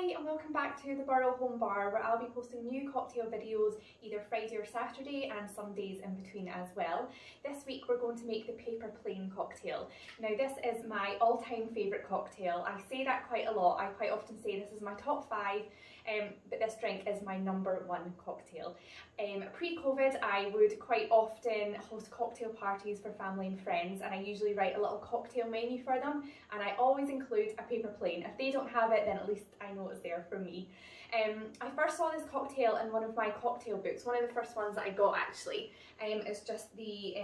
Hi and welcome back to the Burrow Home Bar, where I'll be posting new cocktail videos either Friday or Saturday and some days in between as well. This week we're going to make the Paper Plane cocktail. Now this is my all-time favourite cocktail. I say that quite a lot. I quite often say this is my top 5, but this drink is my #1 cocktail. Pre-COVID I would quite often host cocktail parties for family and friends, and I usually write a little cocktail menu for them, and I always include a Paper Plane. If they don't have it, then at least I know it's there for me. I first saw this cocktail in one of my cocktail books, one of the first ones that I got actually. It's just the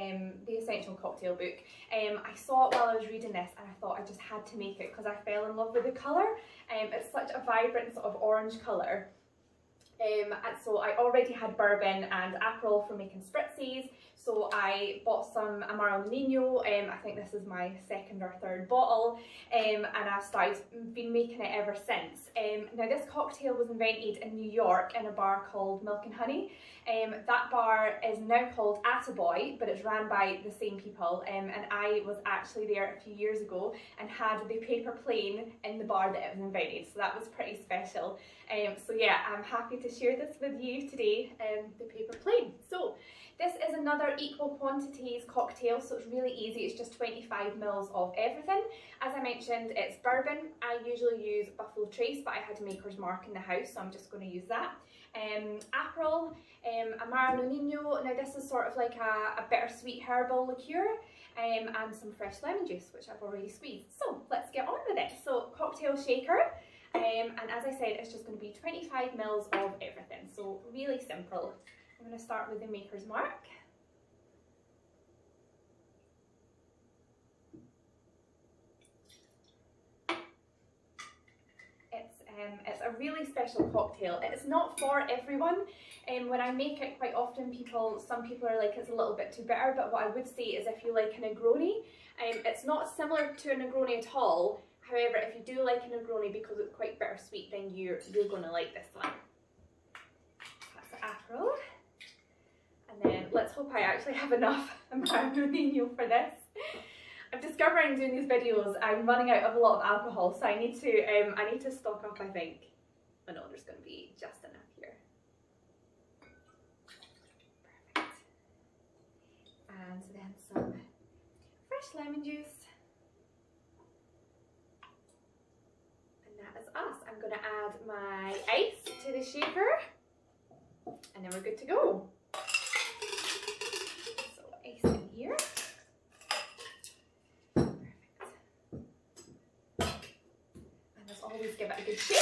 Essential Cocktail book. I saw it while I was reading this and I thought I just had to make it because I fell in love with the colour. It's such a vibrant sort of orange colour. And so I already had bourbon and Aperol for making spritzes, so I bought some Amaro Nonino. I think this is my 2nd or 3rd bottle, and I've been making it ever since. Now this cocktail was invented in New York in a bar called Milk and Honey. That bar is now called Attaboy, but it's ran by the same people, and I was actually there a few years ago and had the Paper Plane in the bar that it was invented, so that was pretty special. So yeah, I'm happy to share this with you today, the Paper Plane. So this is another equal quantities cocktail, so it's really easy. It's just 25 ml of everything. As I mentioned, it's bourbon. I usually use Buffalo Trace, but I had a Maker's Mark in the house, so I'm just going to use that. Aperol, Amaro Nonino. Now this is sort of like a bittersweet herbal liqueur, and some fresh lemon juice, which I've already squeezed. So let's get on with it. So cocktail shaker. And as I said, it's just going to be 25 ml of everything, so really simple. I'm going to start with the Maker's Mark. It's a really special cocktail. It's not for everyone. When I make it, quite often some people are like it's a little bit too bitter, but what I would say is if you like a Negroni, it's not similar to a Negroni at all. However, if you do like a Negroni because it's quite bittersweet, then you're going to like this one. That's the Aperol. And then let's hope I actually have enough Amaro Nonino for this. I'm discovering doing these videos I'm running out of a lot of alcohol, so I need to stock up, I think. Oh no, there's going to be just enough here. Perfect. And then some fresh lemon juice. That is us. I'm going to add my ice to the shaker and then we're good to go. So ice in here. Perfect. And let's always give it a good shake.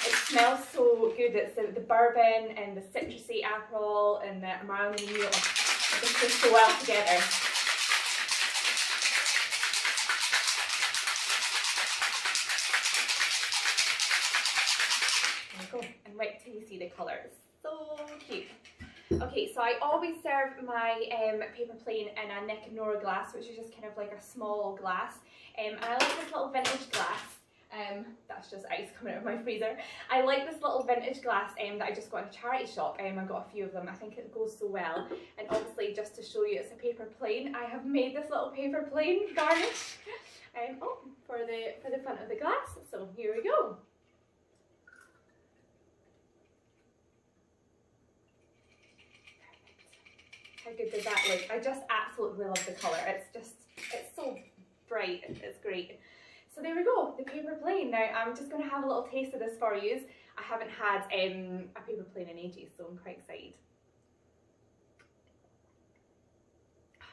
It smells so good. It's the bourbon and the citrusy Aperol and the Amaro Nonino. It just goes so well together. Go and wait till you see the colour. It's so cute. Okay, so I always serve my Paper Plane in a Nick and Nora glass, which is just kind of like a small glass. And I like this little vintage glass. That's just ice coming out of my freezer. I like this little vintage glass that I just got in a charity shop. I got a few of them. I think it goes so well. And obviously, just to show you it's a Paper Plane, I have made this little Paper Plane garnish for the front of the glass. So here we go. How good does that look? I just absolutely love the colour. It's so bright. It's great. So there we go, the Paper Plane. Now I'm just going to have a little taste of this for you. I haven't had a Paper Plane in ages, so I'm quite excited.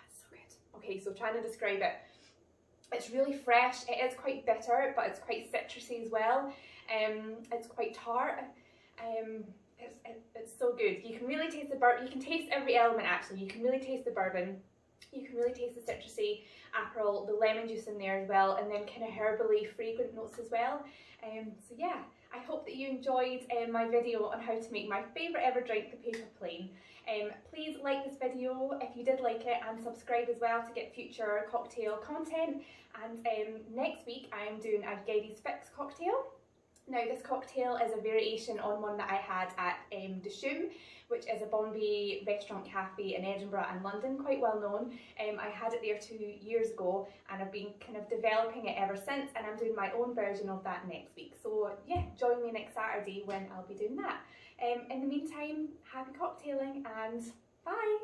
It's so good. Okay, so trying to describe it. It's really fresh. It is quite bitter, but it's quite citrusy as well. It's quite tart. It's so good. You can really taste the bourbon. You can taste every element actually. You can really taste the bourbon. You can really taste the citrusy Aperol, the lemon juice in there as well, and then kind of herbally fragrant notes as well. So yeah, I hope that you enjoyed my video on how to make my favourite ever drink, the Paper Plane. Please like this video if you did like it, and subscribe as well to get future cocktail content. And next week I am doing a Geddes Fix cocktail. Now this cocktail is a variation on one that I had at Dishoom, which is a Bombay restaurant cafe in Edinburgh and London, quite well known. I had it there 2 years ago and I've been kind of developing it ever since, and I'm doing my own version of that next week. So yeah, join me next Saturday when I'll be doing that. In the meantime, happy cocktailing and bye!